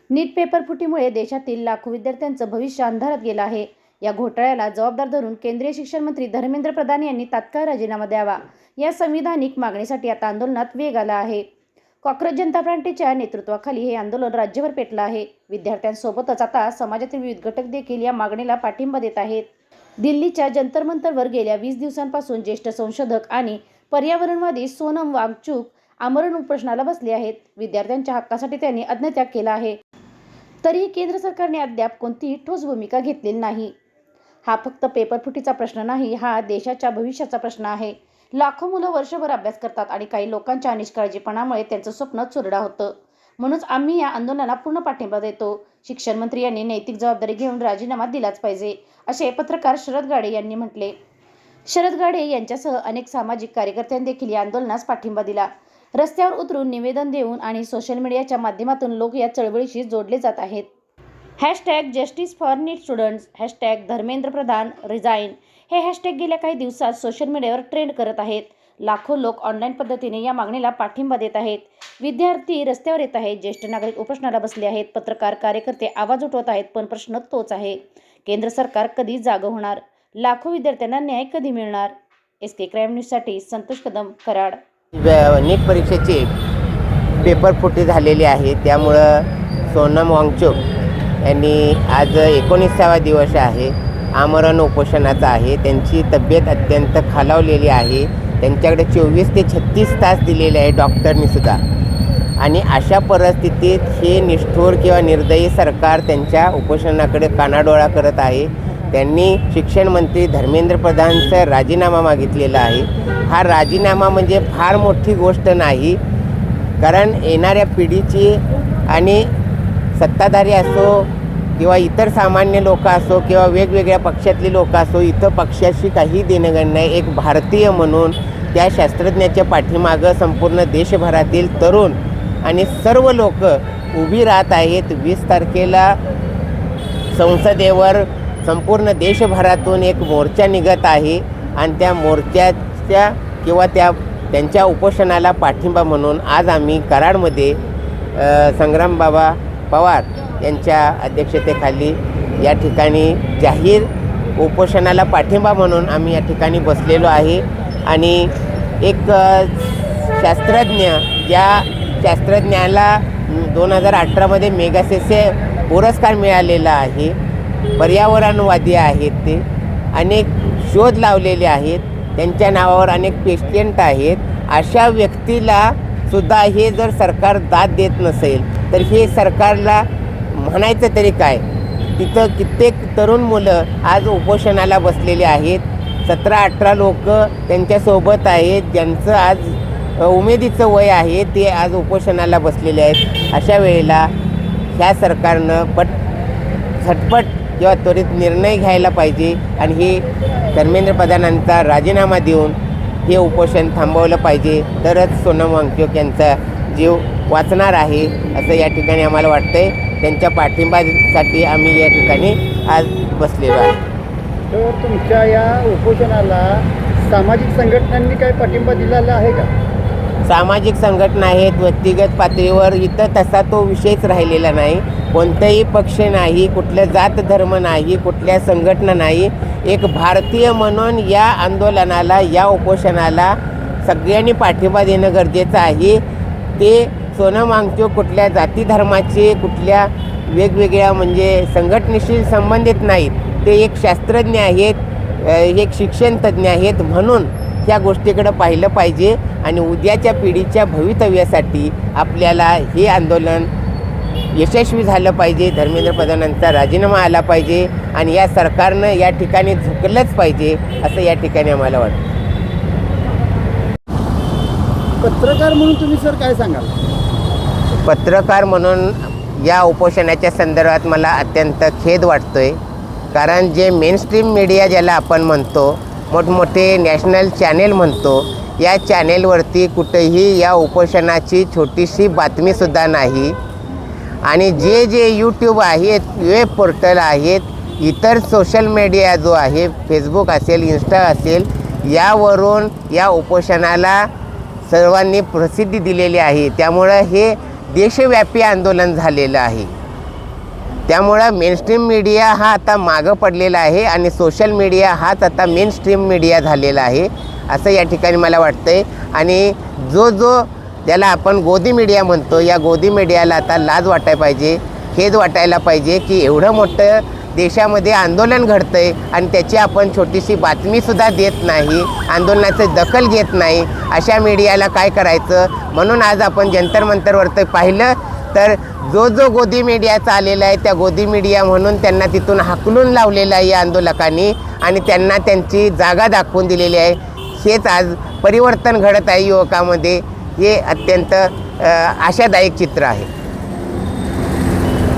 नीट paper फुटीमुळे देशातील लाखो विद्यार्थ्यांचं भविष्य अंधारात गेलं आहे। या घोटाळ्याला जबाबदार धरून केंद्रीय शिक्षण मंत्री धर्मेंद्र प्रधान यांनी तात्काळ राजीनामा द्यावा, या संविधानिक मागणीसाठी आता आंदोलनात वेग आला आहे। कॉक्रोच जनता पार्टीच्या नेतृत्वाखाली हे आंदोलन राज्यभर पेटलं आहे। विद्यार्थ्यांसोबतच आता समाजातील विविध घटक देखील या मागणीला पाठिंबा देत आहेत। दिल्लीच्या जंतर मंतरवर गेल्या 20 दिवसांपासून ज्येष्ठ संशोधक आणि पर्यावरणवादी सोनम वांगचुक आमरण उपोषणाला बसले आहेत। विद्यार्थ्यांच्या हक्कासाठी त्यांनी अज्ञत्याग केला आहे, तरीही केंद्र सरकारने अद्याप कोणतीही ठोस भूमिका घेतलेली नाही। हा फक्त पेपर फुटीचा प्रश्न नाही, हा देशाच्या भविष्याचा प्रश्न आहे। लाखो मुलं वर्षभर अभ्यास करतात आणि काही लोकांच्या निष्काळजीपणामुळे त्यांचं स्वप्न चुरडा होतं। म्हणूनच आम्ही या आंदोलनाला पूर्ण पाठिंबा देतो। शिक्षण मंत्री यांनी नैतिक जबाबदारी घेऊन राजीनामा दिलाच पाहिजे, असे पत्रकार शरद गाडे यांनी म्हटले। शरद गाडे यांच्यासह अनेक सामाजिक कार्यकर्त्यांनी देखील या आंदोलनास पाठिंबा दिला। रस्त्यावर उतरून निवेदन देऊन आणि सोशल मीडियाच्या माध्यमातून लोक या चळवळीशी जोडले जात आहेत। #Justice for NEET students, #Dharmendra Pradhan resign हे हॅशटॅग गेल्या काही दिवसात सोशल मीडियावर ट्रेंड करत आहेत। लाखो लोक ऑनलाईन पद्धतीने या मागणीला पाठिंबा देत आहेत। विद्यार्थी रस्त्यावर येत आहेत, ज्येष्ठ नागरिक उपोषणाला बसले आहेत, पत्रकार कार्यकर्ते आवाज उठवत आहेत, पण प्रश्न तोच आहे, केंद्र सरकार कधी जागं होणार? लाखो विद्यार्थ्यांना न्याय कधी मिळणार? SK क्राईम न्यूजसाठी संतोष कदम, कराड। नीट परीक्षेची पेपर फुटी झालेली आहे, त्यामुळं सोनम वांगचुक यांनी आज 19वा दिवस आहे, आमरण उपोषणाचा आहे। त्यांची तब्येत अत्यंत खालावलेली आहे। त्यांच्याकडे 24 ते 36 तास दिलेले आहे डॉक्टरनीसुद्धा, आणि अशा परिस्थितीत हे निष्ठुर किंवा निर्दयी सरकार त्यांच्या उपोषणाकडे कानाडोळा करत आहे। त्यांनी शिक्षण मंत्री धर्मेंद्र प्रधानचा राजीनामा मागितलेला आहे। हा राजीनामा म्हणजे फार मोठी गोष्ट नाही, कारण येणाऱ्या पिढीची आणि सत्ताधारी असो किंवा इतर सामान्य लोक असो किंवा वेगवेगळ्या पक्षातली लोक असो, इथं पक्षाशी काही देणंघेणं नाही। एक भारतीय म्हणून त्या शास्त्रज्ञाच्या पाठीमागं संपूर्ण देशभरातील तरुण आणि सर्व लोक उभी राहत आहेत। 20 तारखेला संसदेवर संपूर्ण देशभरातून एक मोर्चा निघत आहे, आणि त्या मोर्चाच्या किंवा त्यांच्या उपोषणाला पाठिंबा म्हणून आज आम्ही कराडमध्ये संग्रामबाबा पवार यांच्या अध्यक्षतेखाली या ठिकाणी जाहीर उपोषणाला पाठिंबा म्हणून आम्ही या ठिकाणी बसलेलो आहे। आणि एक शास्त्रज्ञ, ज्या शास्त्रज्ञाला 2018मध्ये मेगासेसे पुरस्कार मिळालेला आहे, पर्यावरणवादी आहेत, ते अनेक शोध लावलेले आहेत, त्यांच्या नावावर अनेक पेटंट आहेत। अशा व्यक्तीला सुद्धा हे जर सरकार दाद देत नसेल तर हे सरकारला म्हणायचं तरी काय? तिथं कित्येक तरुण मुलं आज उपोषणाला बसलेले आहेत। 17-18 लोक त्यांच्यासोबत आहेत, ज्यांचं आज उमेदीचं वय आहे, ते आज उपोषणाला बसलेले आहेत। अशा वेळेला ह्या सरकारनं झटपट किंवा त्वरित निर्णय घ्यायला पाहिजे, आणि हे धर्मेंद्र प्रधानांचा राजीनामा देऊन हे उपोषण थांबवलं पाहिजे, तरच सोनम वांगचुक यांचा जीव वाचणार आहे, असं या ठिकाणी आम्हाला वाटतंय। त्यांच्या पाठिंबासाठी आम्ही या ठिकाणी आज बसलेलो आहे। तर तुमच्या या उपोषणाला सामाजिक संघटनांनी काय पाठिंबा दिलेला आहे का? सामाजिक संघटना आहेत, व्यक्तिगत पातळीवर इथं तसा तो विषयच राहिलेला नाही। कोणताही पक्ष नाही, कुठल्या जात धर्म नाही, कुठल्या संघटना नाही, एक भारतीय म्हणून या आंदोलनाला, या उपोषणाला सगळ्यांनी पाठिंबा देणं गरजेचं आहे। ते सोनम वांगचुक कुठल्या जाती धर्माचे, कुठल्या वेगवेगळ्या म्हणजे संघटनेशी संबंधित नाहीत, ते एक शास्त्रज्ञ आहेत, एक शिक्षण तज्ज्ञ आहेत, म्हणून ह्या गोष्टीकडे पाहिलं पाहिजे। आणि उद्याच्या पिढीच्या भवितव्यासाठी आपल्याला हे आंदोलन यशस्वी झालं पाहिजे। धर्मेंद्र प्रधानांचा राजीनामा आला पाहिजे, आणि या सरकारनं या ठिकाणी झुकलंच पाहिजे, असं या ठिकाणी आम्हाला वाटतं। पत्रकार म्हणून तुम्ही सर काय सांगाल? पत्रकार म्हणून या उपोषणाच्या संदर्भात मला अत्यंत खेद वाटतोय, कारण जे मेनस्ट्रीम मीडिया ज्याला आपण म्हणतो, मोठमोठे नॅशनल चॅनेल म्हणतो, या चॅनेलवरती कुठेही या उपोषणाची छोटीशी बातमीसुद्धा नाही। आणि जे यूट्यूब आहेत, वेब पोर्टल आहेत, इतर सोशल मीडिया जो आहे, फेसबुक असेल, इंस्टा असेल, यावरून या उपोषणाला सर्वांनी प्रसिद्धी दिलेली आहे। त्यामुळं हे देशव्यापी आंदोलन झालेलं आहे। त्यामुळं मेनस्ट्रीम मीडिया हा आता मागं पडलेला आहे आणि सोशल मीडिया हाच आता मेनस्ट्रीम मीडिया झालेला आहे असं या ठिकाणी मला वाटतं आहे. आणि जो ज्याला आपण गोदी मीडिया म्हणतो, या गोदी मीडियाला आता लाज वाटायला पाहिजे, खेद वाटायला पाहिजे की एवढं मोठं देशामध्ये आंदोलन घडतं आहे आणि त्याची आपण छोटीशी बातमीसुद्धा देत नाही, आंदोलनाची दखल घेत नाही. अशा मीडियाला काय करायचं? म्हणून आज आपण जंतर मंतरवरती पाहिलं तर जो गोदी मीडियाचा आलेला आहे त्या गोदी मीडिया म्हणून त्यांना तिथून हाकलून लावलेलं आहे या आंदोलकांनी आणि त्यांना त्यांची जागा दाखवून दिलेली आहे. हेच आज परिवर्तन घडत आहे युवकामध्ये. हे अत्यंत आशादायक चित्र आहे.